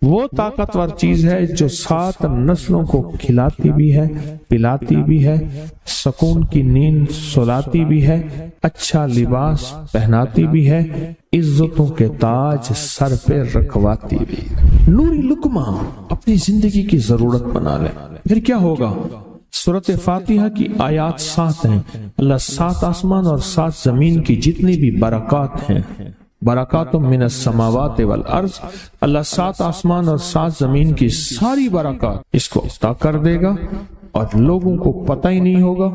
وہ طاقتور چیز ہے جو 7 نسلوں کو کھلاتی بھی ہے، پلاتی بھی ہے، سکون کی نیند سلاتی بھی ہے، اچھا لباس پہناتی بھی ہے، عزتوں کے تاج سر پہ رکھواتی بھی۔ نوری لقمہ اپنی زندگی کی ضرورت بنا لے، پھر کیا ہوگا؟ سورۃ فاتحہ کی آیات 7 ہیں۔ اللہ 7 آسمان اور 7 زمین کی جتنی بھی برکات ہیں، برکات من السماوات والارض، اللہ 7 آسمان اور 7 زمین کی ساری برکات اس کو عطا کر دے گا، اور لوگوں کو پتہ ہی نہیں ہوگا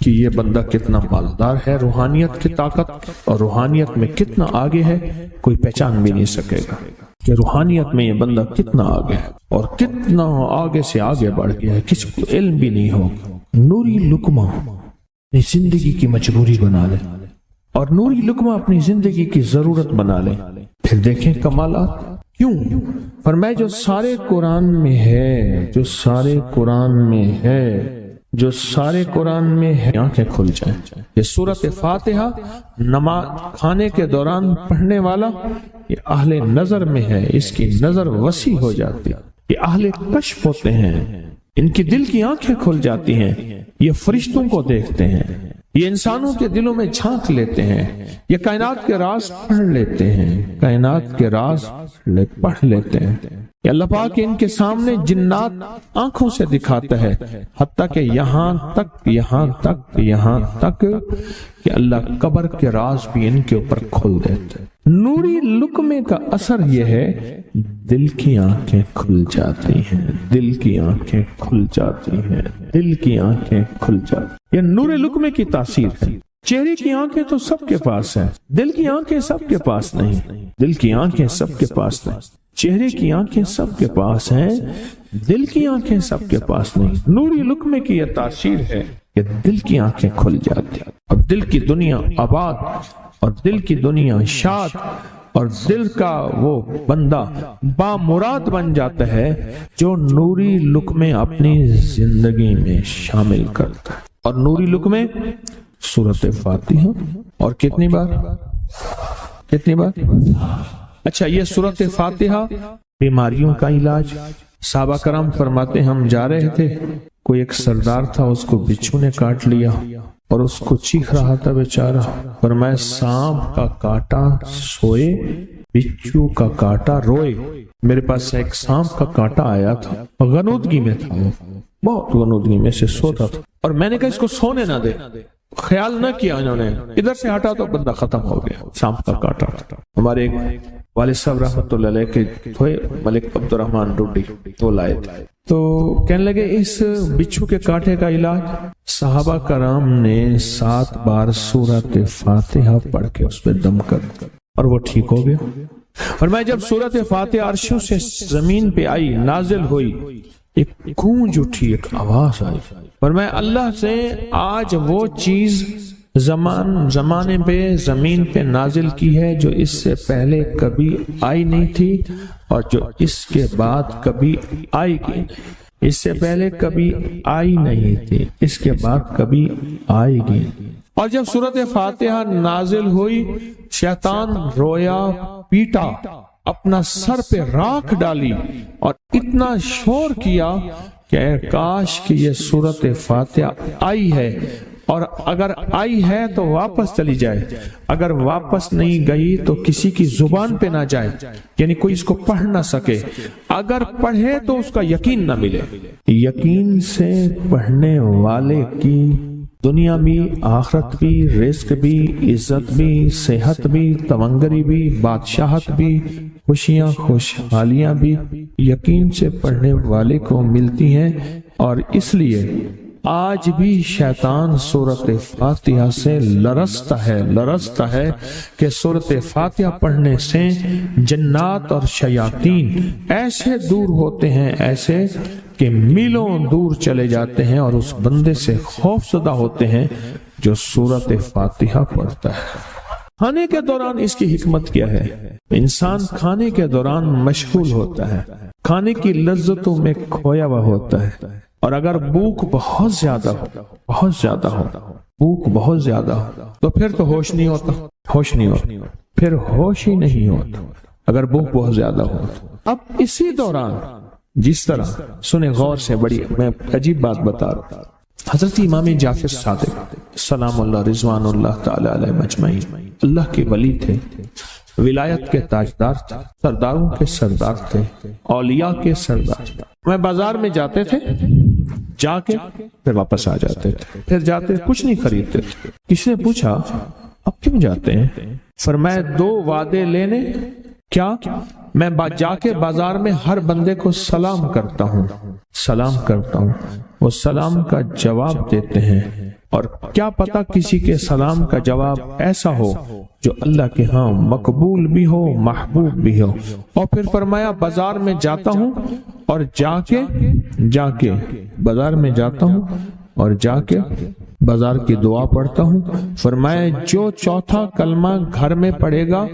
کہ یہ بندہ کتنا مالدار ہے، روحانیت کی طاقت اور روحانیت میں کتنا آگے ہے، کوئی پہچان بھی نہیں سکے گا کہ روحانیت میں یہ بندہ کتنا آگے ہے اور کتنا آگے سے آگے بڑھ گیا ہے، کسی کو علم بھی نہیں ہوگا۔ نوری لقمہ اپنی زندگی کی مجبوری بنا لے اور نوری لقمہ اپنی زندگی کی ضرورت بنا لے، پھر دیکھیں کمالات۔ کیوں؟ فرمایا جو سارے قرآن میں ہے، جو سارے قرآن میں ہے، جو سارے قرآن میں ہے، آنکھیں کھل جائیں۔ یہ سورۃ فاتحہ نماز کھانے کے دوران پڑھنے والا یہ اہل نظر میں ہے، اس کی نظر وسیع ہو جاتی ہے، یہ اہل کشف ہوتے ہیں، ان کی دل کی آنکھیں کھل جاتی ہیں، یہ فرشتوں کو دیکھتے ہیں، یہ انسانوں کے دلوں میں جھانک لیتے ہیں، یہ کائنات کے راز پڑھ لیتے ہیں، کائنات کے راز پڑھ لیتے ہیں۔ کہ اللہ پاک ان کے سامنے جنات آنکھوں سے دکھاتا ہے، حتیٰ کہ یہاں تک کہ اللہ قبر کے راز بھی ان کے اوپر کھول دیتے ہیں۔ نوری لقمے کا اثر یہ ہے دل کی آنکھیں کھل جاتی ہیں، دل کی آنکھیں کھل جاتی ہیں، دل کی آنکھیں کھل جاتی ہیں۔ یہ نور لقمے کی تاثیر ہے۔ چہرے کی آنکھیں تو سب کے پاس ہیں، دل کی آنکھیں سب کے پاس نہیں، دل کی آنکھیں سب کے پاس نہیں، چہرے کی آنکھیں سب کے پاس ہیں، دل کی آنکھیں سب کے پاس نہیں۔ نوری لقمے کی یہ تاثیر ہے کہ دل کی آنکھیں کھل جاتی ہیں اور دل کی دنیا آباد اور دل کی دنیا شاد اور دل کا وہ بندہ بامراد بن جاتا ہے جو نوری لقمے اپنی زندگی میں شامل کرتا ہے۔ اور نوری لقمے سورۃ فاتحہ، اور کتنی بار؟ اچھا، یہ سورۃ فاتحہ بیماریوں کا علاج۔ صحابہ کرام فرماتے ہم جا رہے تھے، کوئی ایک سردار تھا، اس کو بچھو نے کاٹ لیا اور اس کو چیخ رہا تھا بیچارہ، فرمایا سانپ کا کاٹا سوئے، بچھو کا کاٹا روئے۔ میرے پاس ایک سانپ کا کاٹا آیا تھا، غنودگی میں تھا، وہ بہت غنودگی میں سے سوتا تھا، اور میں نے کہا اس کو سونے نہ دے، خیال نہ کیا انہوں نے، ادھر سے ہٹا تو بندہ ختم ہو گیا، سانپ کا کاٹا۔ ہمارے ایک والد صاحب رحمۃ اللہ علیہ کے تھے ملک عبد الرحمن ڈوڈی، وہ لائے تو کہنے لگے اس بچھو کے کاٹے کا علاج، صحابہ کرام نے 7 بار سورۃ فاتحہ پڑھ کے اس پہ دم کر اور وہ ٹھیک ہو گیا۔ فرمایا جب سورۃ فاتحہ عرشوں سے زمین پہ آئی، نازل ہوئی، ایک گونج اٹھی، ایک آواز آئی، فرمایا اللہ سے آج وہ چیز زمانے پہ زمین پہ نازل کی ہے جو اس سے پہلے کبھی آئی نہیں تھی اور جو اس کے بعد کبھی آئے گی نہیں۔ اس سے پہلے کبھی آئی نہیں تھی، اس کے بعد کبھی آئے گی۔ اور جب سورۃ فاتحہ نازل ہوئی، شیطان رویا، پیٹا، اپنا سر پہ راکھ ڈالی اور اتنا شور کیا کہ کاش کہ یہ سورۃ فاتحہ آئی ہے، اور اگر آئی ہے تو واپس چلی جائے، اگر واپس نہیں گئی تو کسی کی زبان پہ نہ جائے، یعنی کوئی اس کو پڑھ نہ سکے، اگر پڑھے تو اس کا یقین نہ ملے۔ یقین سے پڑھنے والے کی دنیا بھی، آخرت بھی، رزق بھی، عزت بھی، صحت بھی، تمنگری بھی، بادشاہت بھی، خوشیاں خوشحالیاں بھی یقین سے پڑھنے والے کو ملتی ہیں۔ اور اس لیے آج بھی شیطان سورۃ فاتحہ سے لرزتا ہے کہ سورۃ فاتحہ پڑھنے سے جنات اور شیاطین ایسے دور ہوتے ہیں، ایسے کہ میلوں دور چلے جاتے ہیں، اور اس بندے سے خوف زدہ ہوتے ہیں جو سورۃ فاتحہ پڑھتا ہے۔ کھانے کے دوران اس کی حکمت کیا ہے؟ انسان کھانے کے دوران مشغول ہوتا ہے، کھانے کی لذتوں میں کھویا ہوا ہوتا ہے، اور اگر بھوک بہت زیادہ ہو، بھوک بہت زیادہ ہو تو پھر تو ہوش نہیں ہوتا، پھر ہوش ہی نہیں ہوتا۔ اگر بھوک بہت زیادہ ہو اب اسی دوران جس طرح سنے غور سے، بڑی میں عجیب بات بتا رہا ہوں، حضرت امام جعفر صادق سلام اللہ رضوان اللہ تعالی علیہ مجمعین اللہ کے ولی تھے، ولایت کے تاجدار تھے، سرداروں کے سردار تھے، اولیاء کے سردار تھے۔ میں بازار میں جاتے تھے، جا کے پھر واپس آ جاتے تھے، پھر جاتے کچھ نہیں خریدتے تھے۔ کسی نے پوچھا اب کیوں جاتے ہیں؟ فرمایا 2 وعدے لینے، کیا میں جا کے بازار میں ہر بندے کو سلام کرتا ہوں، وہ سلام کا جواب دیتے ہیں، اور کیا پتا کسی کے سلام کا جواب ایسا ہو جو اللہ کے ہاں مقبول بھی ہو، محبوب بھی ہو۔ اور پھر فرمایا بازار میں جاتا ہوں اور جا کے بازار میں جاتا ہوں اور جا کے بازار کی دعا پڑھتا ہوں۔ فرمایا جو چوتھا کلمہ گھر میں پڑھے گا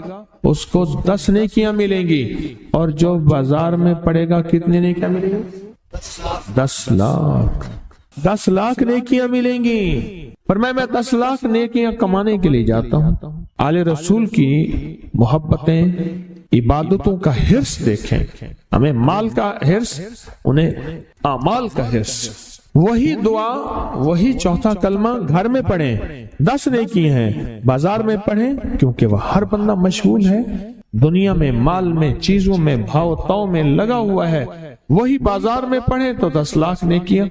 اس کو 10 نیکیاں ملیں گی، اور جو بازار میں پڑھے گا کتنی نیکیاں ملیں گی؟ 10 لاکھ نیکیاں ملیں گی۔ فرمایا میں 10 لاکھ نیکیاں کمانے کے لیے جاتا ہوں۔ آل رسول کی محبتیں، عبادتوں کا حرص دیکھیں، ہمیں مال کا حرص، انہیں اعمال کا حرص۔ وہی دعا، وہی چوتھا کلمہ گھر میں پڑھیں، 10 نیکی ہیں، بازار میں پڑھیں، کیونکہ وہ ہر بندہ مشغول ہے، دنیا میں، مال میں، چیزوں میں، بھاؤ تاؤ میں لگا ہوا ہے، وہی بازار میں پڑھیں تو 10 لاکھ نیکیاں۔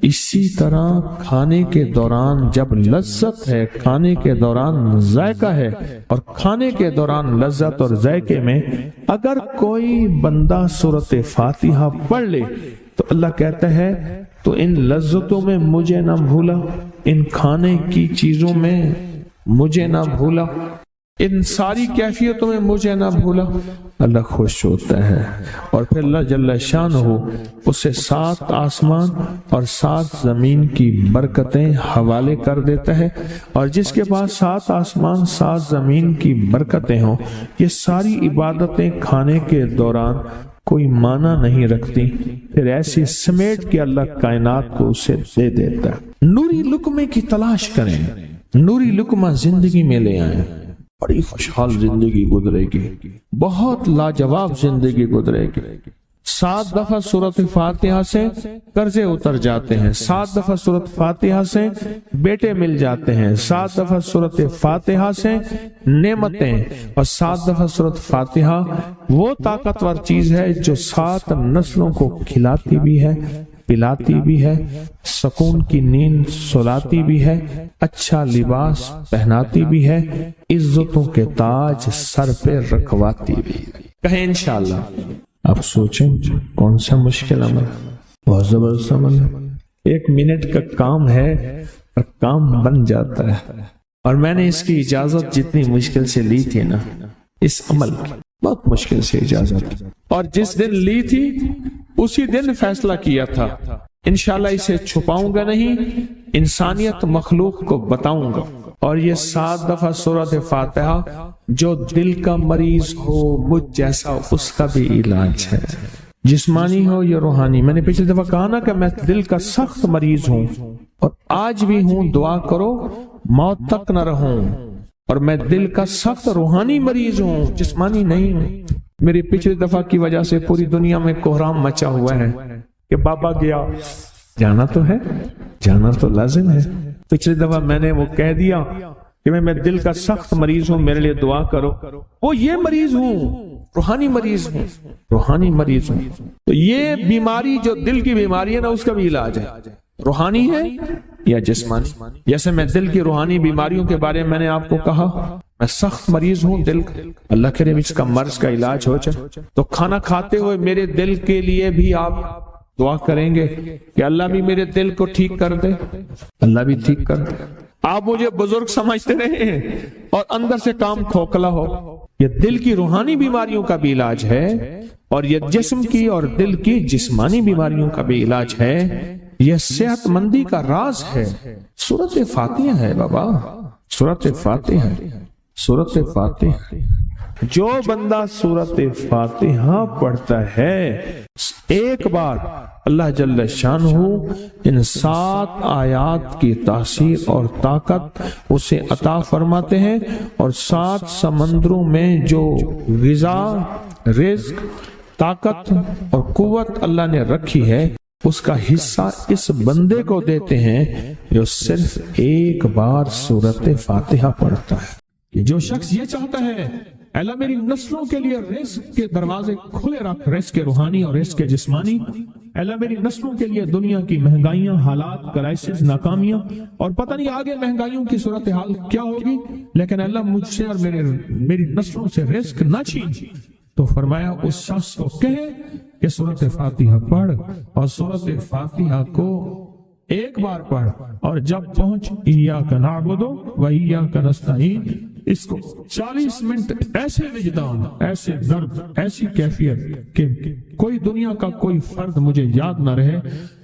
اسی طرح کھانے کے دوران جب لذت ہے، کھانے کے دوران ذائقہ ہے، اور کھانے کے دوران لذت اور ذائقے میں اگر کوئی بندہ سورۃ فاتحہ پڑھ لے تو اللہ کہتا ہے تو ان لذتوں میں مجھے نہ بھولا، ان کھانے کی چیزوں میں مجھے نہ بھولا، ان ساری کیفیتوں میں مجھے نہ بھولا۔ اللہ خوش ہوتا ہے، اور پھر اللہ جل شانہ اسے 7 آسمان اور 7 زمین کی برکتیں حوالے کر دیتا ہے، اور جس کے پاس 7 آسمان 7 زمین کی برکتیں ہوں، یہ ساری عبادتیں کھانے کے دوران کوئی معنی نہیں رکھتی، پھر ایسی سمیٹ کے اللہ کائنات کو اسے دے دیتا ہے۔ نوری لقمے کی تلاش کریں، نوری لقمہ زندگی میں لے آئیں، بڑی خوشحال زندگی گزرے گی، بہت لاجواب زندگی گزرے گی۔ 7 دفعہ سورۃ فاتحہ سے قرضے اتر جاتے ہیں، 7 دفعہ سورۃ فاتحہ سے بیٹے مل جاتے ہیں، 7 دفعہ سورۃ فاتحہ سے نعمتیں، اور 7 دفعہ سورۃ فاتحہ وہ طاقتور چیز ہے جو 7 نسلوں کو کھلاتی بھی ہے، پلاتی بھی ہے، سکون کی نیند سلاتی بھی ہے، اچھا لباس پہناتی بھی ہے، عزتوں کے تاج سر پہ رکھواتی بھی۔ کہیں انشاءاللہ۔ آپ سوچیں کون سا مشکل عمل، بہت زبردست عمل ہے، 1 منٹ کا کام ہے اور کام بن جاتا ہے۔ اور میں نے اس کی اجازت جتنی مشکل سے لی تھی نا، اس عمل کی بہت مشکل سے اجازت، اور جس دن لی تھی اسی دن فیصلہ کیا تھا انشاءاللہ اسے چھپاؤں گا نہیں، انسانیت مخلوق کو بتاؤں گا۔ اور یہ 7 دفعہ سورۃ فاتحہ جو دل کا مریض ہو مجھ جیسا، اس کا بھی علاج ہے، جسمانی ہو یا روحانی۔ میں نے پچھلی دفعہ کہا نا کہ میں دل کا سخت مریض ہوں اور آج بھی ہوں، دعا کرو موت تک نہ رہوں، اور میں دل کا سخت روحانی مریض ہوں، جسمانی نہیں ہوں۔ میری پچھلی دفعہ کی وجہ سے پوری دنیا میں کوہرام مچا ہوا ہے کہ بابا گیا، جانا تو ہے، جانا تو لازم ہے۔ پچھلی دفعہ میں نے وہ کہہ دیا کہ میں دل کا سخت مریض ہوں، میرے لیے دعا کرو، وہ یہ مریض ہوں، روحانی مریض ہوں، روحانی مریض ہوں۔ تو یہ بیماری جو دل کی بیماری ہے نا، اس کا بھی علاج ہے، روحانی ہے یا جسمانی۔ جیسے میں دل کی روحانی بیماریوں کے بارے میں نے آپ کو کہا، میں سخت مریض ہوں دل کا، اللہ کرے اس کا مرض کا علاج ہو جائے۔ تو کھانا کھاتے ہوئے میرے دل کے لیے بھی آپ دعا کریں گے کہ اللہ بھی میرے دل کو ٹھیک کر دے، اللہ بھی ٹھیک کر دے۔ آپ مجھے بزرگ سمجھتے رہے ہیں اور اندر سے کام کھوکھلا ہو۔ یہ دل کی روحانی بیماریوں کا بھی علاج ہے، اور یہ جسم کی اور دل کی جسمانی بیماریوں کا بھی علاج ہے۔ یہ صحت مندی کا راز ہے، سورۃ فاتحہ ہے بابا، سورۃ فاتحہ، سورۃ فاتحہ۔ جو بندہ سورۃ فاتحہ پڑھتا ہے، ایک بار اللہ جل شانہ ان 7 آیات کی تاثیر اور طاقت اسے عطا فرماتے ہیں، اور 7 سمندروں میں جو غذا، رزق، طاقت اور قوت اللہ نے رکھی ہے اس کا حصہ اس بندے کو دیتے ہیں جو صرف ایک بار سورت فاتحہ پڑھتا ہے. کہ جو شخص یہ چاہتا ہے اللہ میری نسلوں کے لیے رزق کے دروازے کھلے رکھ، رزق کے روحانی اور رزق کے جسمانی، اللہ میری نسلوں کے لیے دنیا کی مہنگائیاں، حالات، کرائسس، ناکامیاں اور پتہ نہیں آگے مہنگائیوں کی صورتحال کیا ہوگی، لیکن اللہ مجھ سے اور میری نسلوں سے رزق نہ چھین، تو فرمایا اس شخص کو کہے کہ سورت فاتحہ پڑھ، اور سورت فاتحہ کو ایک بار پڑھ، اور جب پہنچ ایاک نعبد و ایاک نستعین، اس کو 40 منٹ ایسے وجدان، ایسے درد، ایسی کیفیت کہ کوئی دنیا کا کوئی فرد مجھے یاد نہ رہے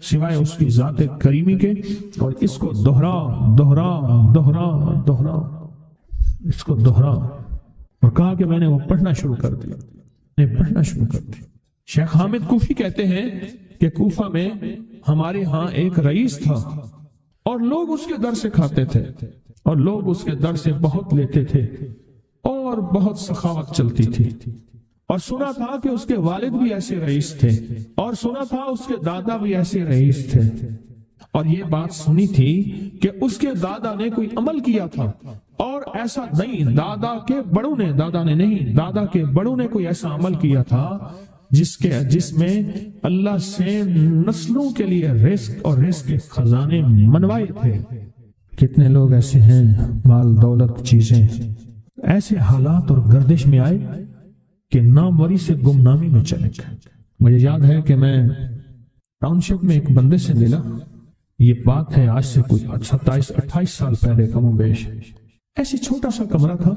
سوائے اس کی ذات کریمی کے، اور اس کو دہرا دہرا دہرا دہرا، اس کو دہرا. اور کہا کہ میں نے وہ پڑھنا شروع کر دیا، پڑھنا شروع کر دیا. شیخ حامد کوفی کہتے ہیں کہ کوفہ میں ہمارے ہاں ایک رئیس تھا اور لوگ اس کے در سے کھاتے تھے اور لوگ اس کے در سے بہت لیتے تھے اور بہت سخاوت چلتی تھی، اور سنا تھا کہ اس کے والد بھی ایسے رئیس تھے، اور سنا تھا اس کے دادا بھی ایسے رئیس تھے، اور یہ بات سنی تھی کہ اس کے دادا نے کوئی عمل کیا تھا، اور ایسا نہیں، دادا کے بڑوں نے کوئی ایسا عمل کیا تھا جس میں اللہ سے نسلوں کے لیے رزق اور رزق کے خزانے منوائے تھے. کتنے لوگ ایسے ہیں، مال دولت چیزیں، ایسے حالات اور گردش میں آئے کہ ناموری سے گمنامی میں چلے گئے. مجھے یاد ہے کہ میں ٹاؤن شپ میں ایک بندے سے ملا، یہ بات ہے آج سے کوئی 27-28 سال پہلے کم و بیش. ایسے چھوٹا سا کمرہ تھا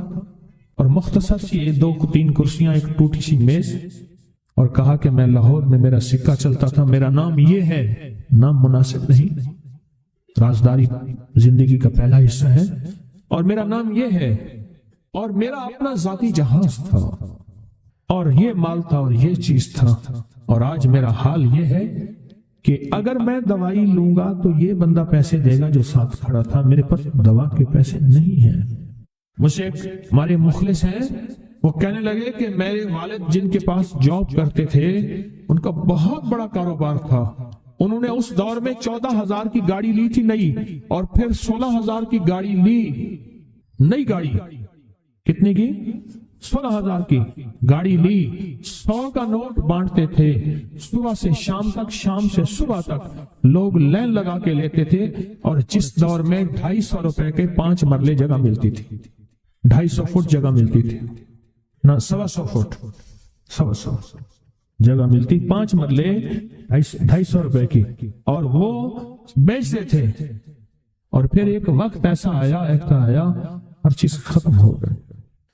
اور مختصر سی 2-3 کرسیاں، ایک ٹوٹی سی میز، اور کہا کہ میں لاہور میں میرا سکہ چلتا تھا، میرا نام یہ ہے، نام مناسب نہیں، رازداری زندگی کا پہلا حصہ ہے، اور میرا نام یہ ہے، اور میرا اپنا ذاتی جہاز تھا، اور یہ مال تھا، اور یہ چیز تھا، اور آج میرا حال یہ ہے کہ اگر میں دوائی لوں گا تو یہ بندہ پیسے دے گا جو ساتھ کھڑا تھا، میرے پاس دوا کے پیسے نہیں ہیں. مجھ سے ہمارے مخلص ہیں، وہ کہنے لگے کہ میرے والد جن کے پاس جاب کرتے تھے ان کا بہت بڑا کاروبار تھا، انہوں نے اس دور میں 14,000 کی گاڑی لی تھی نئی، اور پھر 16,000 کی گاڑی لی، نئی گاڑی. کتنے کی؟ 16,000 کی گاڑی لی. 100 کا نوٹ بانٹتے تھے، صبح سے شام تک، شام سے صبح تک لوگ لین لگا کے لیتے تھے، اور جس دور میں 250 روپے کے 5 مرلے جگہ ملتی تھی، 250 فٹ جگہ ملتی تھی، نہ 125 فٹ، 125 جگہ ملتی، 5 مرلے 250 روپے کی، اور وہ بیچتے تھے. اور پھر ایک وقت ایسا آیا ہر چیز ختم ہو گئی.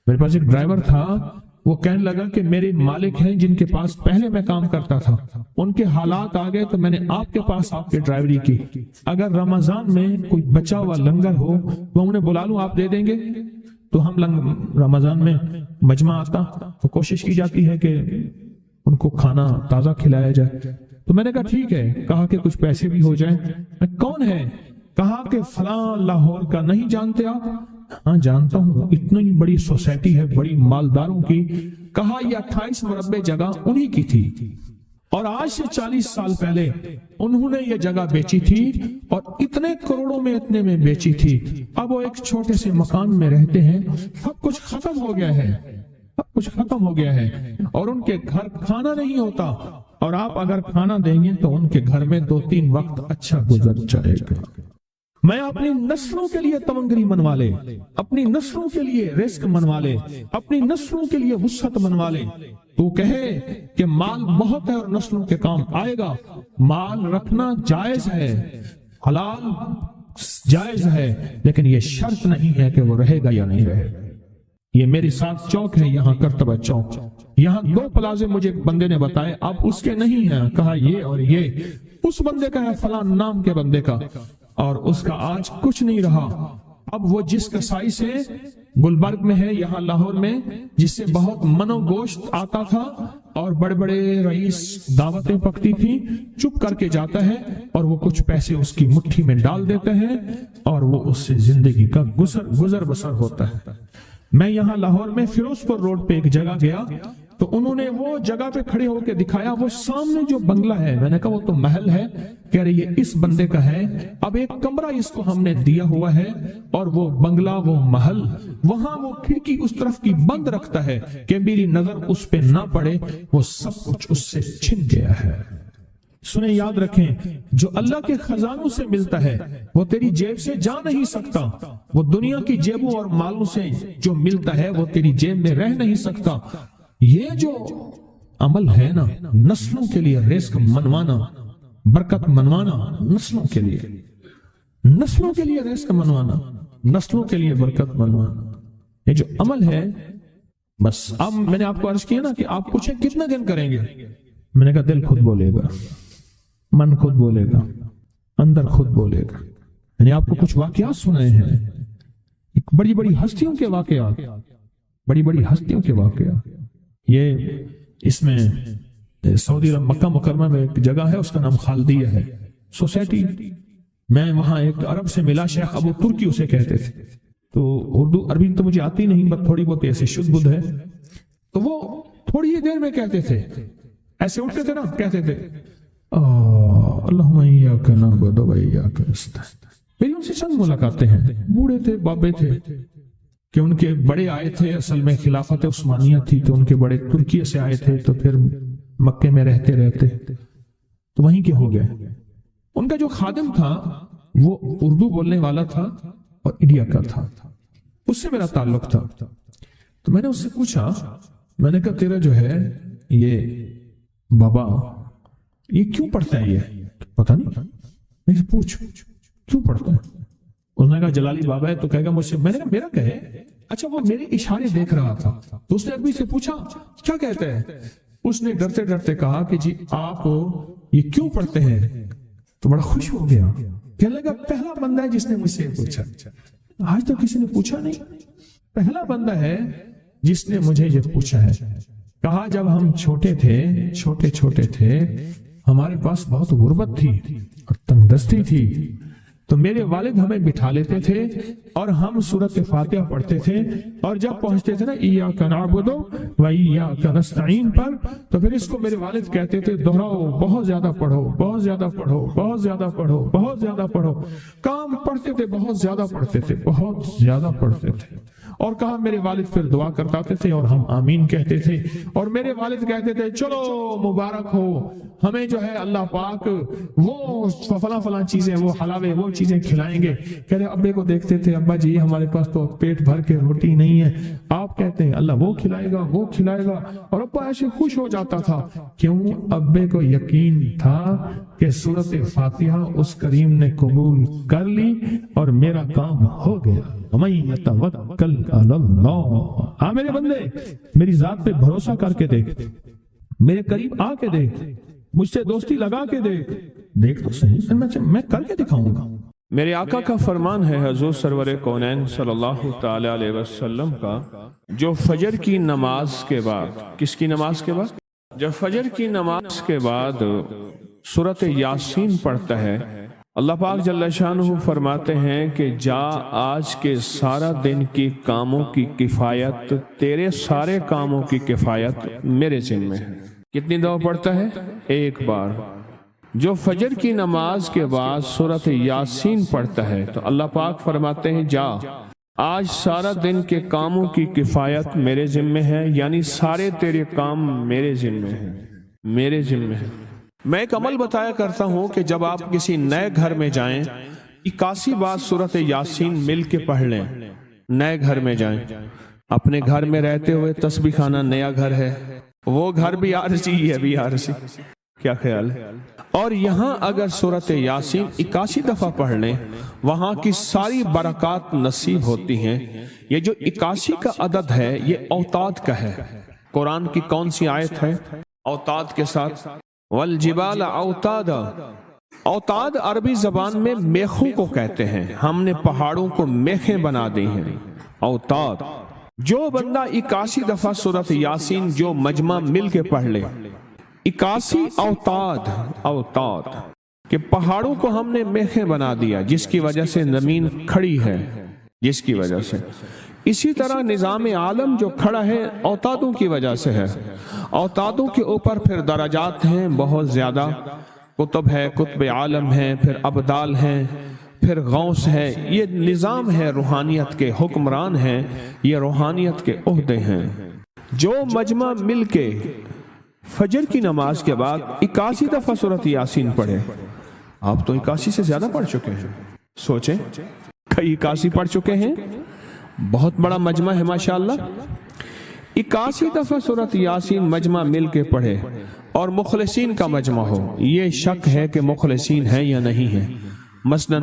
میرے پاس ایک ڈرائیور تھا، وہ کہنے لگا کہ میرے مالک ہیں جن کے پاس پہلے میں کام کرتا تھا، ان کے حالات آ گئے تو میں نے آپ کے پاس آپ کی ڈرائیوری کی. اگر رمضان میں کوئی بچا ہوا لنگر ہو تو انہیں بلا لوں، آپ دے دیں گے؟ تو ہم رمضان میں مجمع آتا تو کوشش کی جاتی ہے کہ ان کو کھانا تازہ کھلایا جائے. تو میں نے کہا ٹھیک ہے. کہا کہ کچھ پیسے بھی ہو جائیں. میں کون ہے؟ کہا کہ فلاں لاہور کا. نہیں جانتے آپ؟ ہاں جانتا ہوں، اتنی بڑی سوسائٹی ہے، بڑی مالداروں کی. کہا یہ 28 مربع جگہ انہی کی تھی، اور آج سے 40 سال پہلے انہوں نے یہ جگہ بیچی تھی، اور اتنے کروڑوں میں اتنے میں بیچی تھی. اب وہ ایک چھوٹے سے مکان میں رہتے ہیں. سب کچھ ختم ہو گیا ہے، سب کچھ ختم ہو گیا ہے، اور ان کے گھر کھانا نہیں ہوتا، اور آپ اگر کھانا دیں گے تو ان کے گھر میں 2-3 وقت اچھا گزر جائے گا. میں اپنی نسلوں کے لیے تمنگری منوا لے، اپنی نسلوں کے لیے رزق منوا لے، اپنی نسلوں کے لیے وسعت منوا لے. تو کہے کہ مال بہت ہے اور نسلوں کے کام آئے گا. مال رکھنا جائز ہے، حلال جائز ہے، لیکن یہ شرط نہیں ہے کہ وہ رہے گا یا نہیں رہے گا. یہ میری ساتھ چوک ہے، یہاں کرتبہ چوک، یہاں 2 پلازے مجھے بندے نے بتائے، اب اس کے نہیں ہیں. کہا یہ اور یہ اس بندے کا ہے، فلاں نام کے بندے کا، اور اس کا آج کچھ نہیں رہا. اب وہ جس کسائی سے گلبرگ میں ہے، یہاں لاہور میں، جس سے بہت منو گوشت آتا تھا اور بڑے بڑے رئیس دعوتیں پکتی تھی، چپ کر کے جاتا ہے اور وہ کچھ پیسے اس کی مٹھی میں ڈال دیتے ہیں اور وہ اس سے زندگی کا گزر بسر ہوتا ہے. میں یہاں لاہور میں فیروز پور روڈ پہ ایک جگہ گیا، تو انہوں نے وہ جگہ پہ کھڑے ہو کے دکھایا، وہ سامنے جو بنگلہ ہے، میں نے کہا وہ تو محل ہے، کہہ رہے یہ اس بندے کا ہے، اب ایک کمرہ اس کو ہم نے دیا ہوا ہے، اور وہ بنگلہ، وہ محل، وہاں وہ کھڑکی اس طرف کی بند رکھتا ہے کہ میری نظر اس پہ نہ پڑے، وہ سب کچھ اس سے چھن گیا ہے۔ سنیں، یاد رکھیں، جو اللہ کے خزانوں سے ملتا ہے وہ تیری جیب سے جا نہیں سکتا، وہ دنیا کی جیبوں اور مالوں سے جو ملتا ہے وہ تیری جیب میں رہ نہیں سکتا۔ یہ جو عمل ہے نا، نسلوں کے لیے رزق منوانا، برکت منوانا، نسلوں کے لیے رزق منوانا، نسلوں کے لیے برکت منوانا، یہ جو عمل ہے، بس اب میں نے آپ کو عرض کیا نا کہ آپ پوچھیں کتنے دن کریں گے، میں نے کہا دل خود بولے گا، من خود بولے گا، اندر خود بولے گا۔ میں نے آپ کو کچھ واقعات سنائے ہیں، بڑی بڑی ہستیوں کے واقعات، یہ اس میں سعودی عرب مکہ مکرمہ میں ایک جگہ ہے، اس کا نام خالدیہ ہے سوسائٹی۔ میں وہاں ایک عرب سے ملا، شیخ ابو ترکی اسے کہتے تھے، تو اردو عربی تو مجھے آتی نہیں، بس تھوڑی بہت ایسے شدھ بدھ ہے، تو وہ تھوڑی ہی دیر میں کہتے تھے، ایسے اٹھتے تھے نا، کہتے تھے اللہم ایاک نعبد و ایاک نستعین۔ میری ان سے چند ملاقاتیں ہیں، بوڑھے تھے، بابے تھے، کہ ان کے بڑے آئے تھے، اصل میں خلافت عثمانیہ تھی تو ان کے بڑے ترکیہ سے آئے تھے، تو پھر مکے میں رہتے تو وہیں کے ہو گئے۔ ان کا جو خادم تھا وہ اردو بولنے والا تھا اور انڈیا کا تھا، اس سے میرا تعلق تھا، تو میں نے اس سے پوچھا، میں نے کہا تیرا جو ہے یہ بابا یہ کیوں پڑھتا ہے؟ یہ پتہ نہیں، میں پوچھ کیوں پڑھتا ہے؟ اس نے کہا جلالی بابا ہے تو کہے گا مجھ سے، میں نے کہا میرا کہے، اچھا وہ میرے اشارے دیکھ رہا تھا، تو اس نے ابھی سے پوچھا کیا کہتا ہے؟ اس نے ڈرتے ڈرتے کہا کہ جی آپ یہ کیوں پڑھتے ہیں؟ تو بڑا خوش ہو گیا، کہنے لگا پہلا بندہ ہے جس نے مجھ سے پوچھا، آج تو کسی نے پوچھا نہیں، پہلا بندہ ہے جس نے مجھے یہ پوچھا ہے۔ کہا جب ہم چھوٹے تھے ہمارے پاس بہت غربت تھی اور تنگ دستی تھی، تو میرے والد ہمیں بٹھا لیتے تھے اور ہم سورۃ فاتحہ پڑھتے تھے، اور جب پہنچتے تھے نا ایاک نعبد و ایاک نستعین پر، تو پھر اس کو میرے والد کہتے تھے دہراؤ، بہت زیادہ پڑھو، بہت زیادہ پڑھو، بہت زیادہ پڑھو، بہت زیادہ پڑھو۔ کام پڑھتے تھے، بہت زیادہ پڑھتے تھے، بہت زیادہ پڑھتے تھے، اور کہا میرے والد پھر دعا کرتے تھے اور ہم آمین کہتے تھے، اور میرے والد کہتے تھے چلو مبارک ہو، ہمیں جو ہے اللہ پاک وہ فلاں چیزیں، وہ حلاوے، وہ چیزیں کھلائیں گے۔ کہہ رہے ابے کو دیکھتے تھے، ابا جی ہمارے پاس تو پیٹ بھر کے روٹی نہیں ہے، آپ کہتے ہیں اللہ وہ کھلائے گا، وہ کھلائے گا، اور ابا ایسے خوش ہو جاتا تھا۔ کیوں؟ ابے کو یقین تھا کہ سورۃ فاتحہ اس کریم نے قبول کر لی اور میرا کام ہو گیا۔ وَمَن يَتَوَكَّلْ عَلَى اللَّهِ، آ میرے بندے میری ذات پہ بھروسہ کر کے دیکھ، میرے قریب آ کے دیکھ، مجھ سے دوستی لگا کے دیکھ تو صحیح، میں کر کے دکھاؤں گا۔ میرے آقا کا فرمان ہے حضور سرور کونین صلی اللہ تعالی علیہ وسلم کا، جو فجر کی نماز کے بعد، کس کی نماز کے بعد؟ جب فجر کی نماز کے بعد سورۃ یاسین پڑھتا ہے، اللہ پاک جل شانہ فرماتے ہیں کہ جا آج کے سارا دن کی کاموں کی کفایت، تیرے سارے کاموں کی کفایت میرے ذمہ ہے۔ کتنی دفعہ پڑھتا ہے؟ ایک بار۔ جو فجر کی نماز کے بعد سورۃ یاسین پڑھتا ہے تو اللہ پاک فرماتے ہیں جا آج سارا دن کے کاموں کی کفایت میرے ذمہ ہے، یعنی سارے تیرے کام میرے ذمہ ہیں، میرے ذمہ ہیں۔ میں ایک عمل بتایا کرتا ہوں کہ جب آپ کسی نئے گھر میں جائیں 81 بار سورۃ یاسین مل کے پڑھ لیں۔ نئے گھر میں جائیں، اپنے گھر میں رہتے ہوئے تسبیح خانہ نیا گھر ہے، وہ گھر بھی عارضی ہے، بھی عارضی، کیا خیال ہے؟ اور یہاں اگر سورۃ یاسین 81 دفعہ پڑھ لیں، وہاں کی ساری برکات نصیب ہوتی ہیں۔ یہ جو 81 کا عدد ہے یہ اوتاد کا ہے۔ قرآن کی کون سی آیت ہے اوتاد کے ساتھ؟ والجبال اوتادا۔ اوتاد عربی زبان میں میخوں کو کہتے ہیں، ہم نے پہاڑوں کو میخیں بنا دی ہیں، اوتاد۔ جو بندہ 81 دفعہ سورۃ یاسین جو مجمع مل کے پڑھ لے، 81 اوتاد، اوتاد کہ پہاڑوں کو ہم نے میخیں بنا دیا، جس کی وجہ سے زمین کھڑی ہے، جس کی وجہ سے اسی طرح نظام عالم جو کھڑا ہے اوتادوں کی وجہ سے ہے. اوتادوں کے اوپر پھر درجات ہیں بہت زیادہ، قطب ہے، قطب عالم ہے، پھر ابدال ہیں، پھر غوث ہے. یہ نظام ہے، روحانیت کے حکمران ہیں، یہ روحانیت کے عہدے ہیں. جو مجمع مل کے فجر کی نماز کے بعد 81 دفعہ سورۃ یاسین پڑھے. آپ تو 81 سے زیادہ پڑھ چکے ہیں، سوچیں کئی 81 پڑھ چکے ہیں. بہت بڑا مجمع ہے ماشاءاللہ. 81 دفعہ سورۃ یاسین مجمع مل کے پڑھے اور مخلصین کا مجمع ہو. یہ شک ہے کہ مخلصین ہیں یا نہیں ہیں. مثلا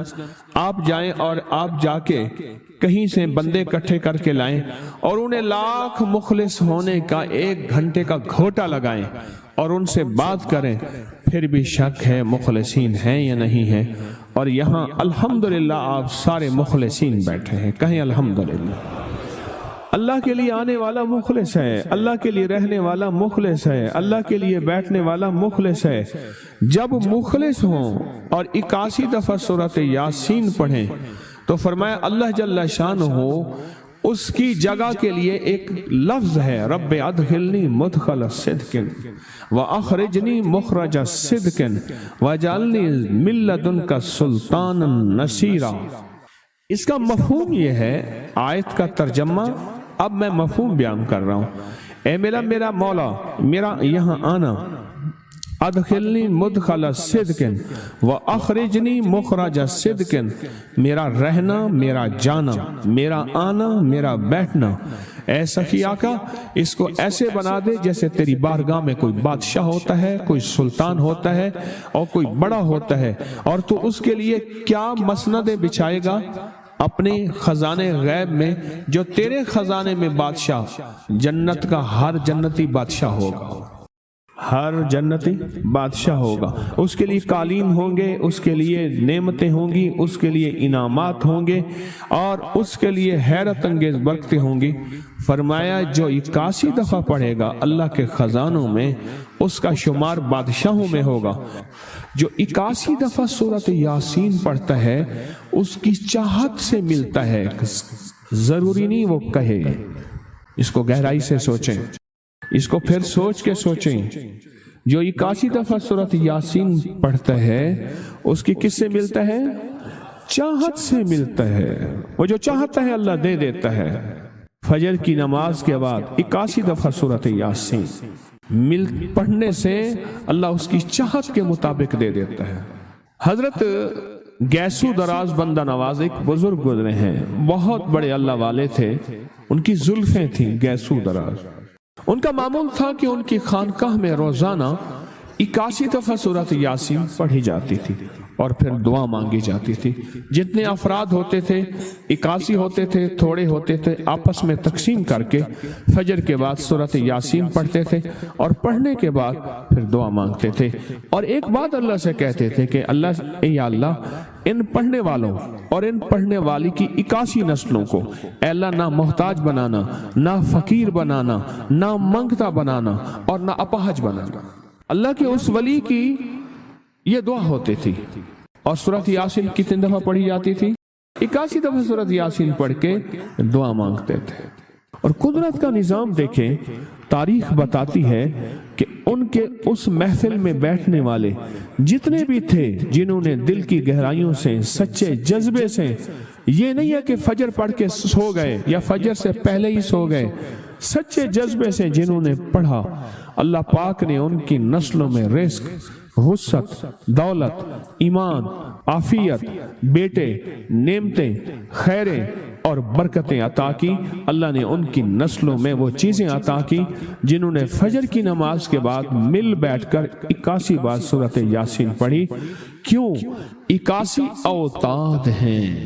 آپ جائیں اور آپ جا کے کہیں سے بندے اکٹھے کر کے لائیں اور انہیں لاکھ مخلص ہونے کا 1 گھنٹے کا گھوٹا لگائیں اور ان سے بات کریں، پھر بھی شک ہے مخلصین ہیں یا نہیں ہیں. اور یہاں الحمدللہ آپ سارے مخلصین بیٹھے ہیں. کہیں الحمدللہ. اللہ کے لیے آنے والا مخلص ہے، اللہ کے لیے رہنے والا مخلص ہے، اللہ کے لیے بیٹھنے والا مخلص ہے. جب مخلص ہوں اور 81 دفعہ سورۃ یاسین پڑھیں تو فرمایا اللہ جل شانہ اس کی جگہ کے لیے ایک لفظ ہے، رب ادخلنی مدخل صدق واخرجنی مخرج صدق واجعلنی من لدنک سلطانا نصیرا. اس کا مفہوم یہ ہے، آیت کا ترجمہ اب میں مفہوم بیان کر رہا ہوں. اے میرا مولا، میرا یہاں آنا، ادخلنی مدخل صدق واخرجنی مخرج صدق، میرا رہنا، میرا جانا، میرا آنا، میرا بیٹھنا. اے سخی آقا اس کو ایسے بنا دے جیسے تیری بارگاہ میں کوئی بادشاہ ہوتا ہے، کوئی سلطان ہوتا ہے اور کوئی بڑا ہوتا ہے، اور تو اس کے لیے کیا مسندیں بچھائے گا اپنے خزانے غیب میں، جو تیرے خزانے میں بادشاہ جنت کا ہر جنتی بادشاہ ہوگا، ہر جنتی بادشاہ ہوگا. اس کے لیے قالین ہوں گے، اس کے لیے نعمتیں ہوں گی، اس کے لیے انعامات ہوں گے اور اس کے لیے حیرت انگیز برکتیں ہوں گی. فرمایا جو 81 دفعہ پڑھے گا اللہ کے خزانوں میں، اس کا شمار بادشاہوں میں ہوگا. جو 81 دفعہ سورۃ یاسین پڑھتا ہے اس کی چاہت سے ملتا ہے. ضروری نہیں وہ کہے. اس کو گہرائی سے سوچیں، اس کو پھر سوچ کے سوچیں. جو 81 دفعہ سورۃ یاسین پڑھتا ہے اس کی کس سے ملتا ہے؟ چاہت سے ملتا ہے. وہ جو چاہتا ہے اللہ دے دیتا ہے. فجر کی نماز کے بعد 81 دفعہ سورۃ یاسین پڑھنے سے اللہ اس کی چاہت کے مطابق دے دیتا ہے. حضرت گیسو دراز بندہ نواز ایک بزرگ گزرے ہیں، بہت بڑے اللہ والے تھے. ان کی زلفیں تھیں گیسو دراز. ان کا معمول تھا کہ ان کی خانقاہ میں روزانہ 81 دفعہ سورۃ یاسین پڑھی جاتی تھی اور پھر دعا مانگی جاتی تھی. جتنے افراد ہوتے تھے 81 ہوتے تھے، تھوڑے ہوتے تھے، آپس میں تقسیم کر کے فجر کے بعد سورۃ یاسین پڑھتے تھے اور پڑھنے کے بعد پھر دعا مانگتے تھے. اور ایک بات اللہ سے کہتے تھے کہ اللہ یا اللہ ان پڑھنے والوں اور ان پڑھنے والی کی 81 نسلوں کو اے اللہ نہ محتاج بنانا، نہ فقیر بنانا، نہ منگتا بنانا اور نہ اپاہج بنانا. اللہ کے اس ولی کی یہ دعا ہوتی تھی. اور سورۃ یاسین کتنے دفعہ پڑھی جاتی تھی؟ 81 دفعہ سورۃ یاسین پڑھ کے دعا مانگتے تھے. اور قدرت کا نظام دیکھیں، تاریخ بتاتی ہے کہ ان کے اس محفل میں بیٹھنے والے جتنے بھی تھے، جنہوں نے دل کی گہرائیوں سے سچے جذبے سے، یہ نہیں ہے کہ فجر پڑھ کے سو گئے یا فجر سے پہلے ہی سو گئے، سچے جذبے سے جنہوں نے پڑھا، اللہ پاک نے ان کی نسلوں میں رزق، وسعت، دولت، ایمان، عافیت، بیٹے، نعمتیں، خیریں اور برکتیں عطا کی. اللہ نے ان کی نسلوں میں وہ چیزیں عطا کی جنہوں نے فجر کی نماز کے بعد مل بیٹھ کر 81 بار سورۃ یاسین پڑھی. کیوں؟ 81 اوتاد ہیں.